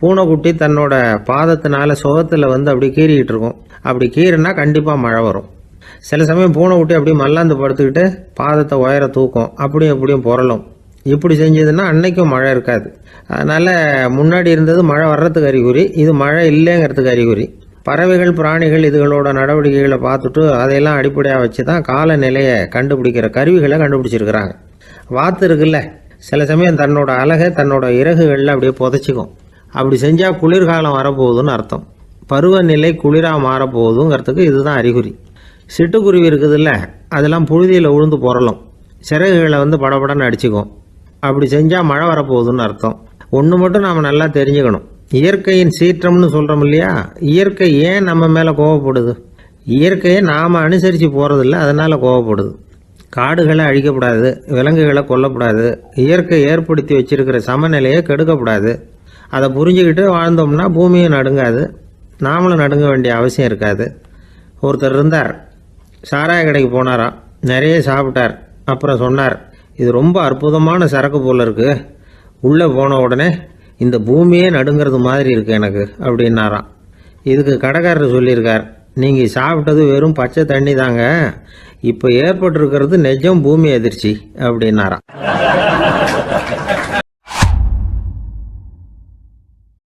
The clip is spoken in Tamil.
பூனைக்குட்டி தன்னோட பாதத்தினால சுகத்தில் வந்து அப்படி கீறிக்கிட்டு இருக்கும். அப்படி கீறினா கண்டிப்பாக மழை வரும். சில சமயம் பூனைக்குட்டி அப்படி மல்லாந்து படுத்துக்கிட்டு பாதத்தை உயர தூக்கும், அப்படியும் எப்படியும் புரளும். இப்படி செஞ்சதுன்னா அன்னைக்கும் மழை இருக்காது. அதனால் முன்னாடி இருந்தது மழை வர்றதுக்கு அறிகுறி, இது மழை இல்லைங்கிறதுக்கு அறிகுறி. பறவைகள் பிராணிகள் இதுகளோட நடவடிக்கைகளை பார்த்துட்டு அதையெல்லாம் அடிப்படையாக வச்சு தான் காலநிலையை கண்டுபிடிக்கிற கருவிகளை கண்டுபிடிச்சிருக்கிறாங்க. வாத்து இருக்குல்ல, சில சமயம் தன்னோட அழகை தன்னோட இறகுகளில் அப்படியே புதைச்சிக்கும். அப்படி செஞ்சால் குளிர்காலம் வரப்போகுதுன்னு அர்த்தம். பருவநிலை குளிராக மாறப்போகுதுங்கிறதுக்கு இதுதான் அறிகுறி. சிட்டுக்குருவி இருக்குதுல்ல, அதெல்லாம் புழுதியில் உழுந்து புரளும், சிறகுகளை வந்து படபடன்னு அடிச்சுக்கும். அப்படி செஞ்சால் மழை வரப்போகுதுன்னு அர்த்தம். ஒன்று மட்டும் நாம் நல்லா தெரிஞ்சுக்கணும், இயற்கையின் சீற்றம்னு சொல்கிறோம் இல்லையா, இயற்கை ஏன் நம்ம மேலே கோவப்படுது? இயற்கையை நாம் அனுசரித்து போகிறதில்ல, அதனால் கோவப்படுது. காடுகளை அழிக்கப்படாது, விலங்குகளை கொல்லக்கூடாது, இயற்கை ஏற்படுத்தி வச்சிருக்கிற சமநிலையை கெடுக்கக்கூடாது. அதை புரிஞ்சுக்கிட்டு வாழ்ந்தோம்னா பூமியும் நடுங்காது, நாமளும் நடுங்க வேண்டிய அவசியம் இருக்காது. ஒருத்தர் இருந்தார், சாராய கடைக்கு போனாராம், நிறைய சாப்பிட்டார். அப்புறம் சொன்னார், இது ரொம்ப அற்புதமான சரக்கு போல் இருக்குது, உள்ளே போன உடனே இந்த பூமியே நடுங்கிறது மாதிரி இருக்குது எனக்கு அப்படின்னாராம். இதுக்கு கடைக்காரர் சொல்லியிருக்கார், நீங்கள் சாப்பிட்டது வெறும் பச்சை தண்ணி தாங்க, இப்போ ஏற்பட்டிருக்கிறது நிஜம் பூமி அதிர்ச்சி அப்படின்னாராம்.